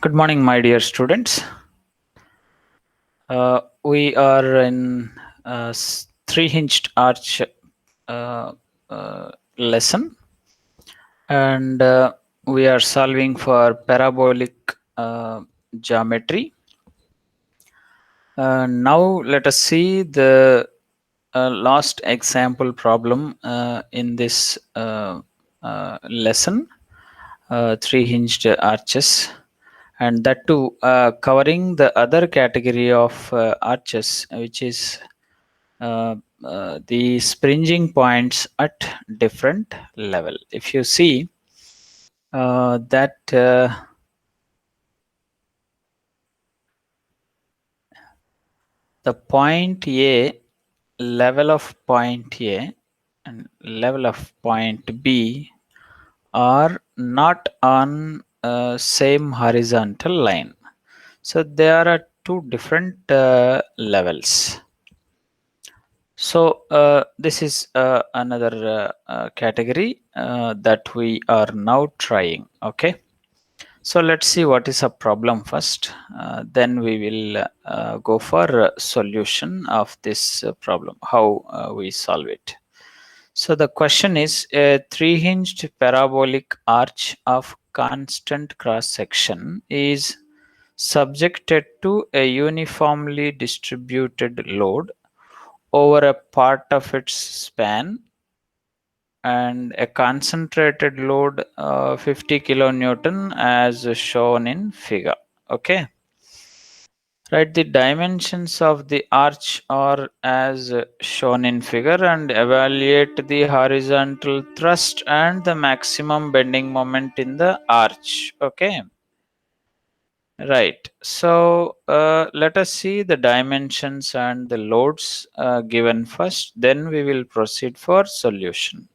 Good morning, my dear students. We are in three-hinged arch uh, lesson, and we are solving for parabolic geometry. Now, let us see the last example problem in this lesson, three-hinged arches. And that too covering the other category of arches, which is the springing points at different level. If you see that the point A, level of point A and level of point B are not on same horizontal line. So there are two different levels. So this is another category that we are now trying. Okay. So let's see what is a problem first. Then we will go for a solution of this problem, how we solve it. So the question is, a three-hinged parabolic arch of constant cross section is subjected to a uniformly distributed load over a part of its span and a concentrated load 50 kilonewton as shown in figure. Okay, write the dimensions of the arch are as shown in figure and evaluate the horizontal thrust and the maximum bending moment in the arch. Okay. Right. So let us see the dimensions and the loads given first. Then we will proceed for solution.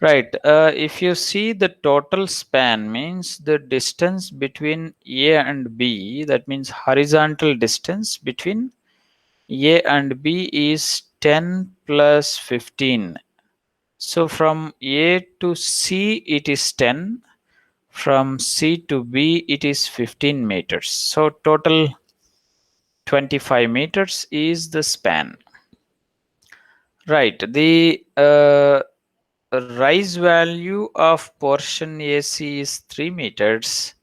Right. If you see the total span means the distance between A and B, that means horizontal distance between A and B is 10 plus 15. So from A to C it is 10. From C to B it is 15 meters. So total 25 meters is the span. Right. The rise value of portion AC is 3 meters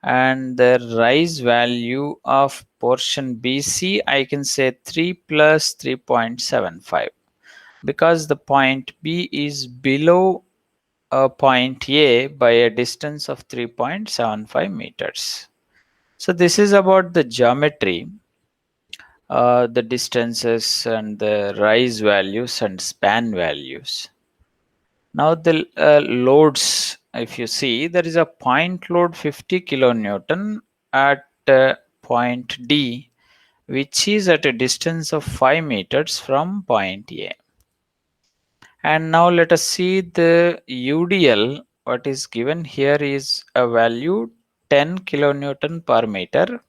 and the rise value of portion BC I can say 3 plus 3.75 because the point B is below point A by a distance of 3.75 meters. So this is about the geometry, the distances and the rise values and span values. Now the loads, if you see, there is a point load 50 kilonewton at point D, which is at a distance of 5 meters from point A. And now let us see the UDL. What is given here is a value 10 kilonewton per meter,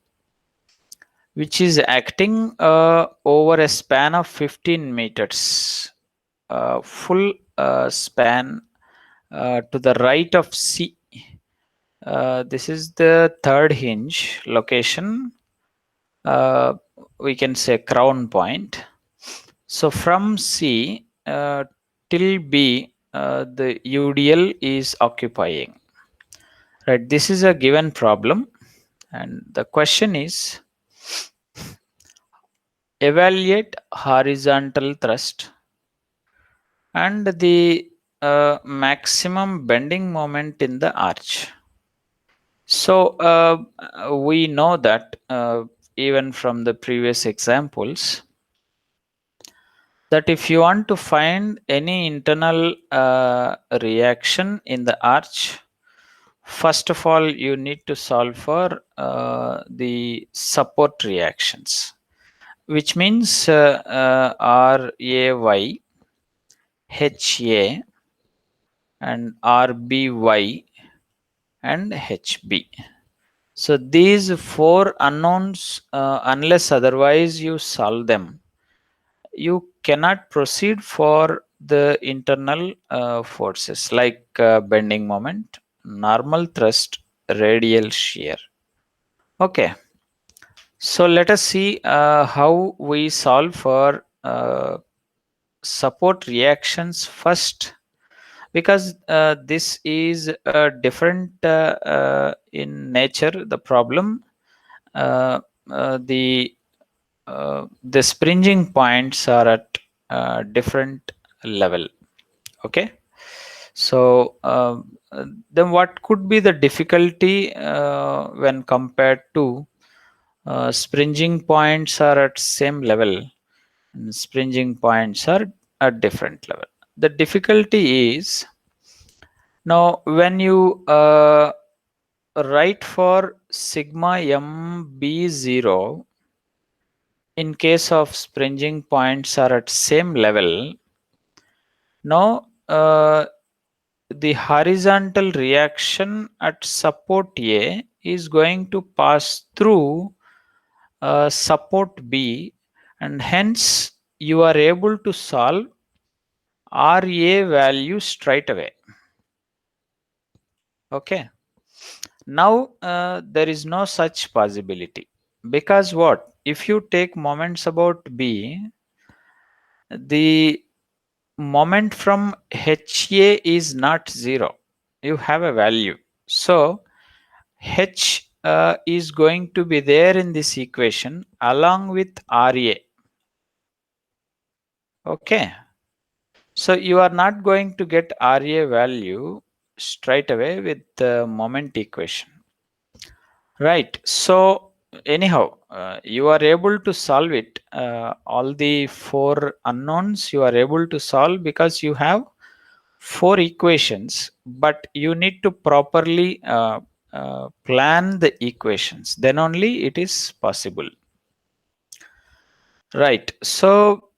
which is acting over a span of 15 meters, full span to the right of C. This is the third hinge location. We can say crown point. So from C till B, the UDL is occupying. Right. This is a given problem, and the question is evaluate horizontal thrust and the maximum bending moment in the arch. So we know that even from the previous examples that if you want to find any internal reaction in the arch, first of all you need to solve for the support reactions, which means RAY, HA and RBY and HB. So these four unknowns, unless otherwise you solve them, you cannot proceed for the internal forces like bending moment, normal thrust radial shear. Okay, so let us see how we solve for support reactions first, because this is different in nature. The problem, uh, the springing points are at different level. Okay, so then what could be the difficulty when compared to springing points are at same level and springing points are at different level? The difficulty is, now when you write for sigma mb0, in case of springing points are at same level, now the horizontal reaction at support A is going to pass through support B, and hence you are able to solve RA value straight away. Okay, now there is no such possibility, because what if you take moments about B, the moment from HA is not 0, you have a value, so H is going to be there in this equation along with RA. Okay, so you are not going to get RA value straight away with the moment equation, right? So anyhow, you are able to solve it. All the four unknowns you are able to solve because you have four equations, but you need to properly plan the equations, then only it is possible, right? So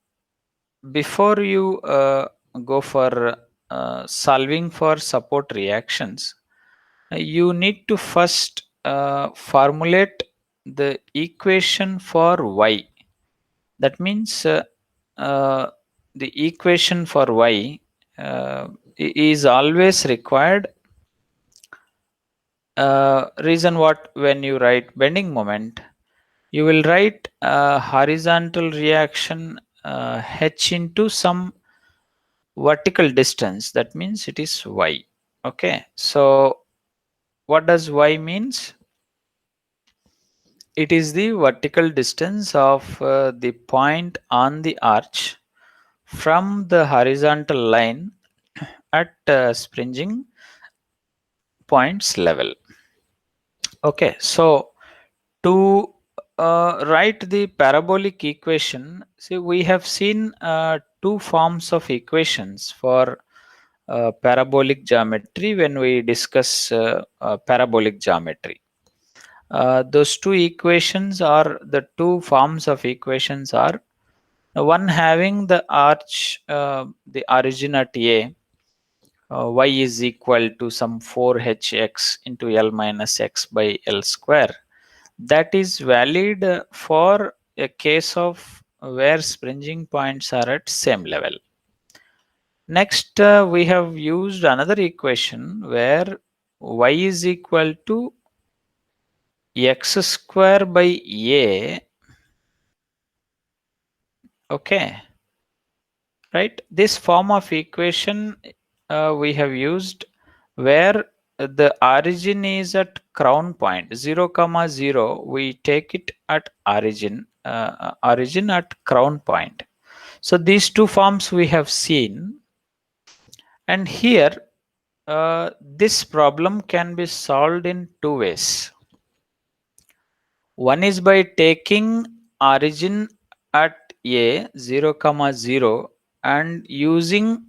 before you go for solving for support reactions, you need to first formulate the equation for y. That means uh, the equation for y is always required. Reason what, when you write bending moment, you will write horizontal reaction h into some vertical distance. That means it is y. Okay, so what does y means? It is the vertical distance of the point on the arch from the horizontal line at springing points level. Okay, so to write the parabolic equation, see, we have seen two forms of equations for parabolic geometry when we discuss parabolic geometry. Those two equations, are the two forms of equations, are one having the arch, the origin at A, y is equal to some 4hx into L minus x by L square. That is valid for a case of where springing points are at same level. Next, we have used another equation where y is equal to x square by A. Okay, right? This form of equation we have used where the origin is at crown point 0 comma 0. We take it at origin, origin at crown point. So these two forms we have seen, and here this problem can be solved in two ways. One is by taking origin at A 0 comma 0 and using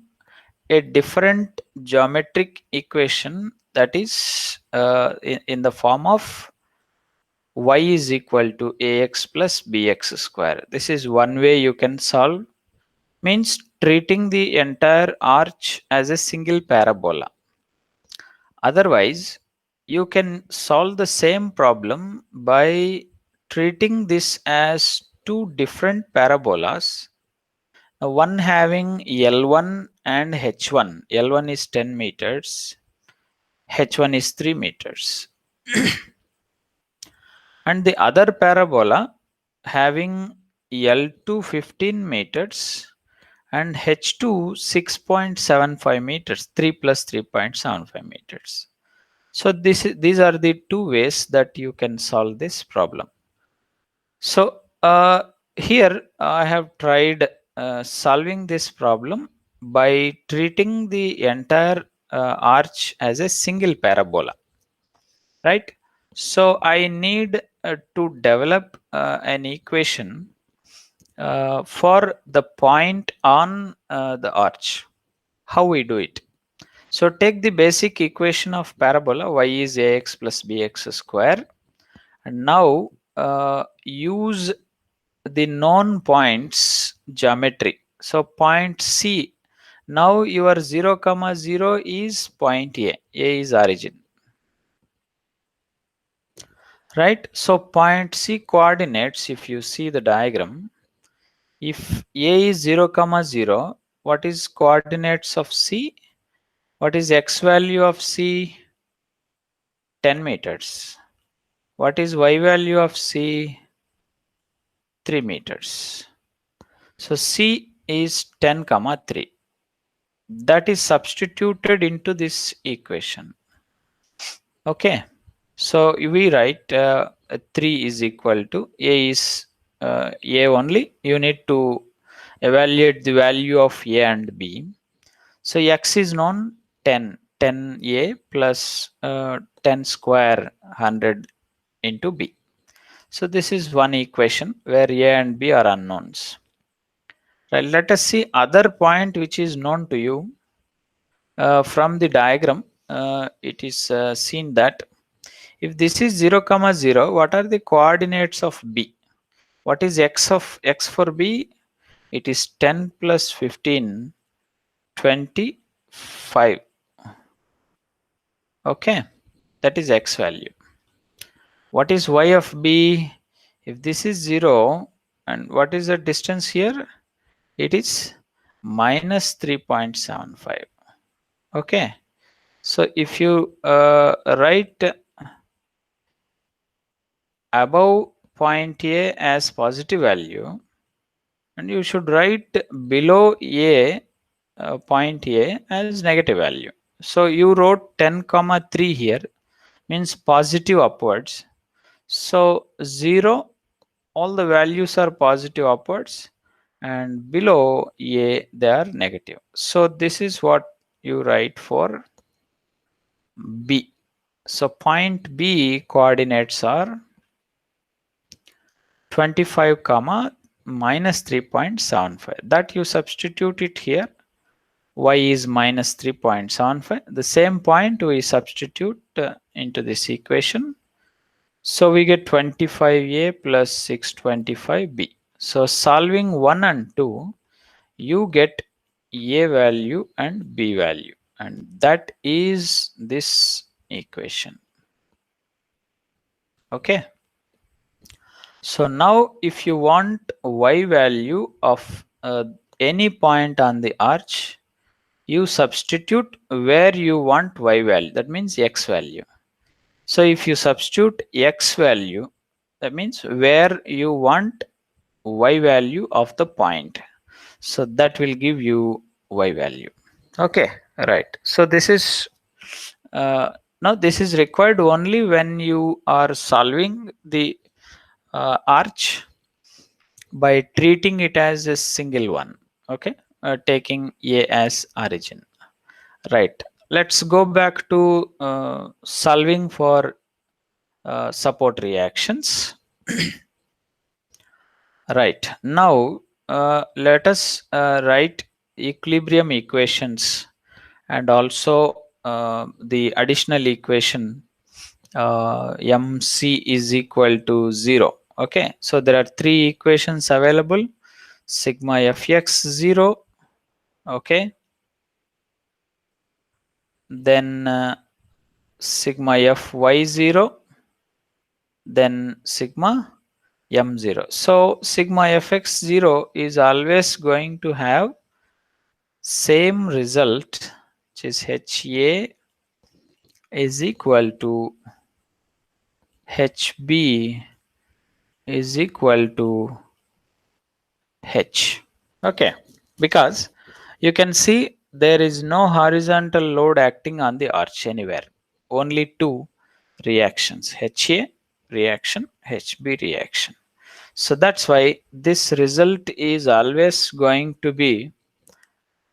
a different geometric equation, that is in the form of y is equal to ax plus bx square. This is one way you can solve, means treating the entire arch as a single parabola. Otherwise, you can solve the same problem by treating this as two different parabolas, one having L1 and H1. L1 is 10 meters, H1 is 3 meters. And the other parabola having L2 15 meters and H2 6.75 meters, 3 plus 3.75 meters. So these are the two ways that you can solve this problem. So here I have tried solving this problem by treating the entire arch as a single parabola, right? So I need to develop an equation for the point on the arch. How we do it? So take the basic equation of parabola y is ax plus bx square, and now use the known points geometry. So point C, now your 0 comma 0 is point A is origin, right? So point C coordinates, if you see the diagram, if A is 0 comma 0, what is coordinates of C? What is x value of C? 10 meters. What is y value of C? 3 meters. So C is 10 comma 3. That is substituted into this equation. Okay. So we write 3 is equal to A is A only. You need to evaluate the value of A and B. So x is known 10. 10A plus 10 square 100 into B. So this is one equation where A and B are unknowns. Right, let us see other point which is known to you. From the diagram, it is seen that if this is 0 comma 0, what are the coordinates of B? What is x of x for B? It is 10 plus 15, 25. Okay, that is x value. What is y of B? If this is 0, and what is the distance here? It is minus 3.75. Okay, so if you write above point A as positive value, and you should write below A point A as negative value. So you wrote 10 comma 3 here, means positive upwards. So 0, all the values are positive upwards, and below A they are negative. So this is what you write for B. So point B coordinates are 25 comma minus 3.75. That you substitute it here. Y is minus 3.75. The same point we substitute into this equation. So we get 25A plus 625B. So solving 1 and 2, you get A value and B value, and that is this equation. Okay. So now if you want Y value of any point on the arch, you substitute where you want Y value, that means X value. So if you substitute X value, that means where you want Y value of the point. So that will give you Y value. Okay, right. So this is now this is required only when you are solving the arch by treating it as a single one. Okay, taking A as origin. Right. Let's go back to solving for support reactions. Right. Now let us write equilibrium equations, and also the additional equation mc is equal to 0. Okay, so there are three equations available: sigma fx 0, okay, then sigma fy 0, then sigma m0. So sigma fx 0 is always going to have same result, which is ha is equal to HB is equal to H. Okay, because you can see there is no horizontal load acting on the arch anywhere. Only two reactions, HA reaction, HB reaction. So that's why this result is always going to be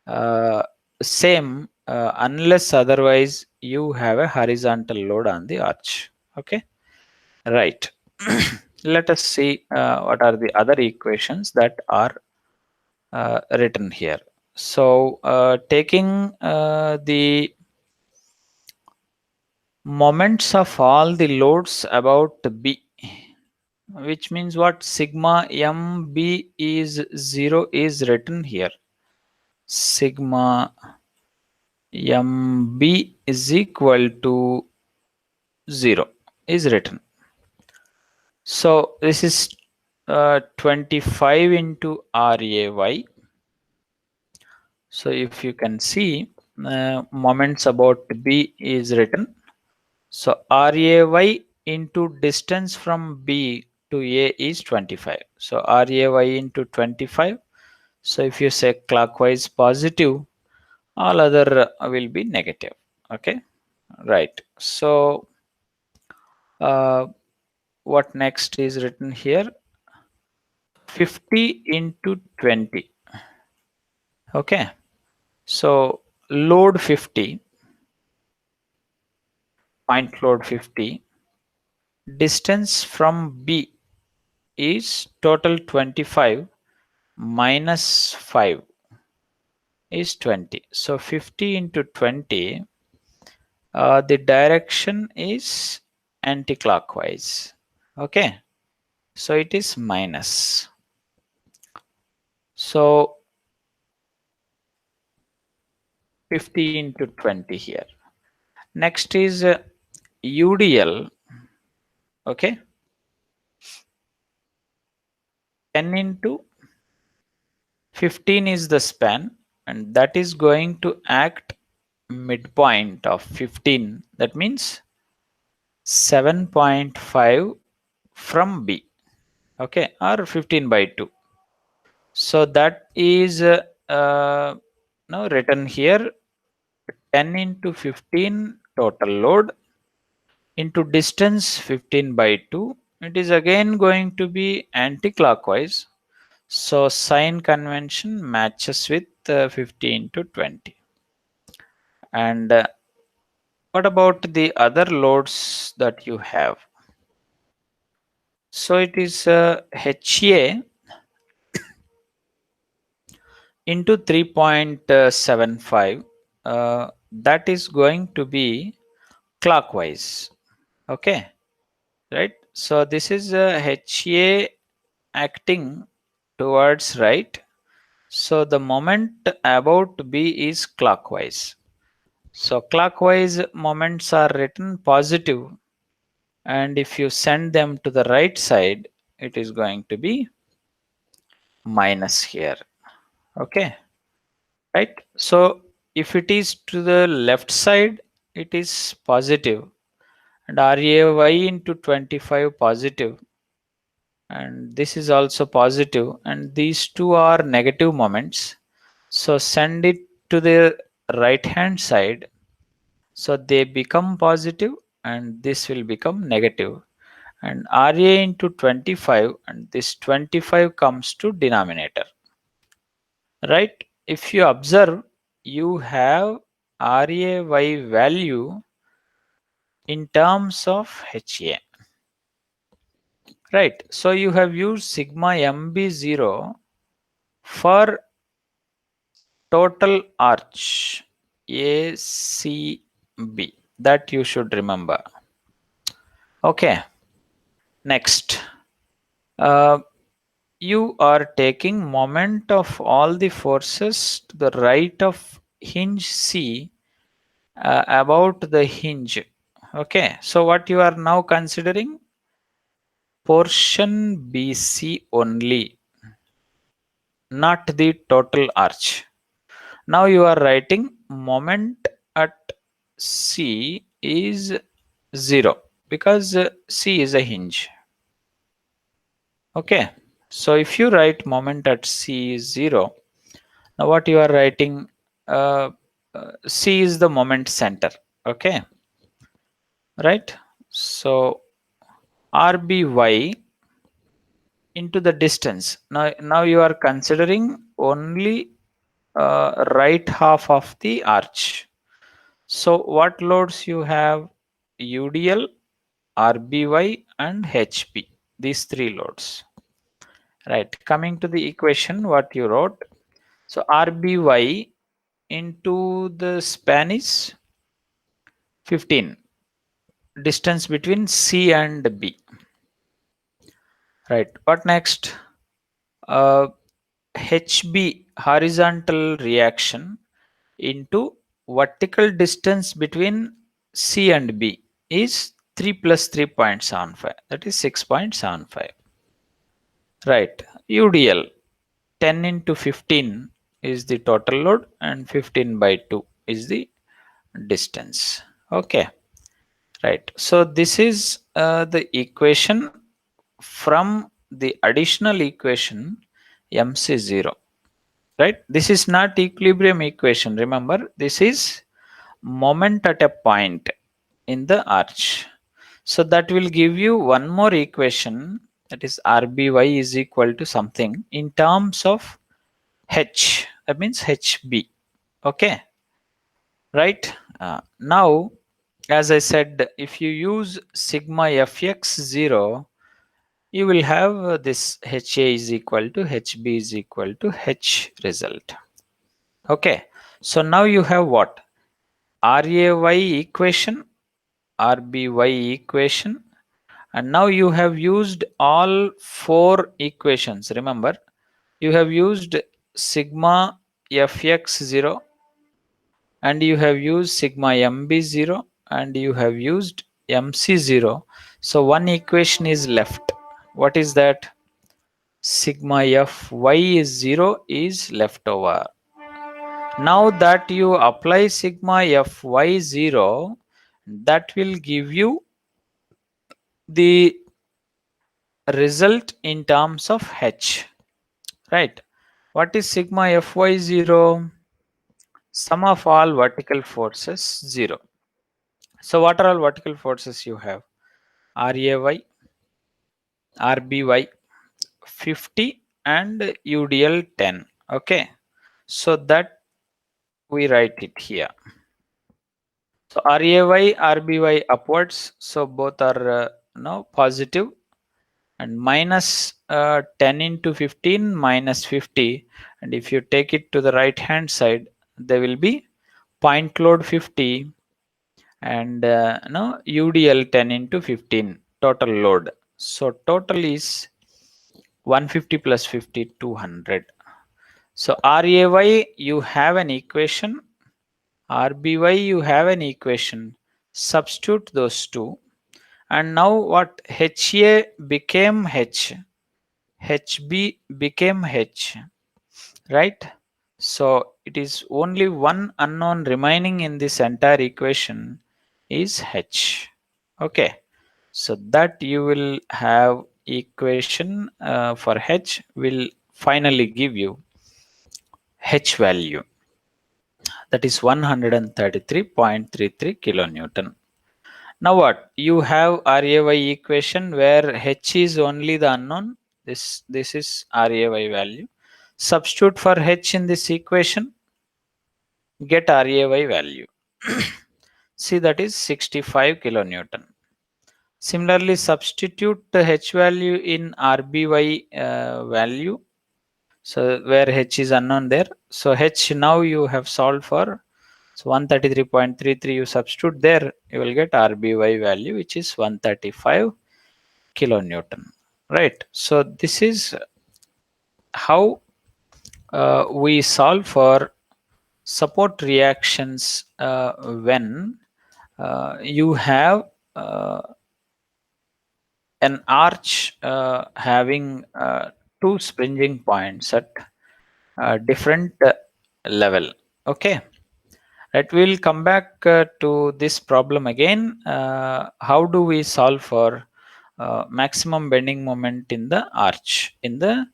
uh, same unless otherwise you have a horizontal load on the arch. Okay, right. Let us see what are the other equations that are written here. So taking the moments of all the loads about B, which means what, sigma mb is 0 is written here. Sigma mb is equal to 0 is written. So this is 25 into ray. So if you can see, moments about B is written. So ray into distance from B to A is 25. So ray into 25. So if you say clockwise positive, all other will be negative. Okay, right. So what next is written here? 50 into 20. Okay, so load 50, point load 50, distance from B is total 25 minus 5 is 20. So 50 into 20, the direction is anti-clockwise. Okay, so it is minus. So 50 into 20 here. Next is UDL. Okay, 10 into 15 is the span, and that is going to act midpoint of 15. That means 7.5 from B. Okay, or 15 by 2. So that is now written here, 10 into 15 total load into distance 15 by 2. It is again going to be anti-clockwise. So sign convention matches with 50 into 20. And what about the other loads that you have? So it is HA into 3.75. That is going to be clockwise. Okay, right. So this is HA acting towards right. So the moment about B is clockwise. So clockwise moments are written positive, and if you send them to the right side, it is going to be minus here. Okay, right. So if it is to the left side, it is positive, and ray into 25 positive, and this is also positive, and these two are negative moments. So send it to the right hand side, so they become positive and this will become negative, and ra into 25, and this 25 comes to denominator, right. If you observe, you have ray value in terms of ha, right. So you have used sigma mb0 for total arch ACB, that you should remember. Okay, next, uh, you are taking moment of all the forces to the right of hinge C about the hinge. Okay, so what you are now considering? Portion BC only, not the total arch. Now you are writing moment at C is 0. because C is a hinge. Okay, so if you write moment at C is 0, now what you are writing, uh, C is the moment center. Okay, right? So RBY into the distance. Now you are considering only right half of the arch. So what loads you have? UDL, RBY and HP. These three loads. Right. Coming to the equation, what you wrote. So RBY into the span is 15. Distance between C and B. Right. What next? Uh, HB, horizontal reaction, into vertical distance between C and B is 3 plus 3.75. That is 6.75. Right. UDL 10 into 15 is the total load and 15 by 2 is the distance. Okay. Right. So this is the equation from the additional equation MC0. Right. This is not equilibrium equation. Remember, this is moment at a point in the arch. So that will give you one more equation, that is RBY is equal to something in terms of H, that means HB. Okay, right? Now, as I said, if you use sigma fx0, you will have this HA is equal to HB is equal to H result. Okay, so now you have what? RAY equation, RBY equation, and now you have used all four equations. Remember, you have used sigma fx0 and you have used sigma mb0 and you have used mc0. So one equation is left. What is that? Sigma fy is 0 is left over. Now that you apply sigma fy0, that will give you the result in terms of H, right? What is sigma fy0? Sum of all vertical forces 0. So what are all vertical forces you have? RAY, RBY 50 and UDL 10. Okay, so that we write it here. So RAY, RBY upwards, so both are positive, and minus 10 into 15 minus 50, and if you take it to the right hand side, there will be point load 50 and UDL 10 into 15 total load. So total is 150 plus 50 200. So RAY you have an equation, RBY you have an equation, substitute those two, and now what? HA became H, HB became H, right? So it is only one unknown remaining in this entire equation is H. Okay, so that you will have equation for H will finally give you H value, that is 133.33 kilonewton. Now what? You have RAY equation where H is only the unknown. This is RAY value. Substitute for H in this equation, get RAY value. See, that is 65 kilonewton. Similarly, substitute the H value in RBY value. So where H is unknown there. So H now you have solved for. So 133.33 you substitute there, you will get RBY value which is 135 kilonewton. Right. So this is how we solve for support reactions when you have an arch having two springing points at different level. Okay, Right, we'll come back to this problem again. How do we solve for maximum bending moment in the arch in the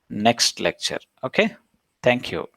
next lecture? Okay, thank you.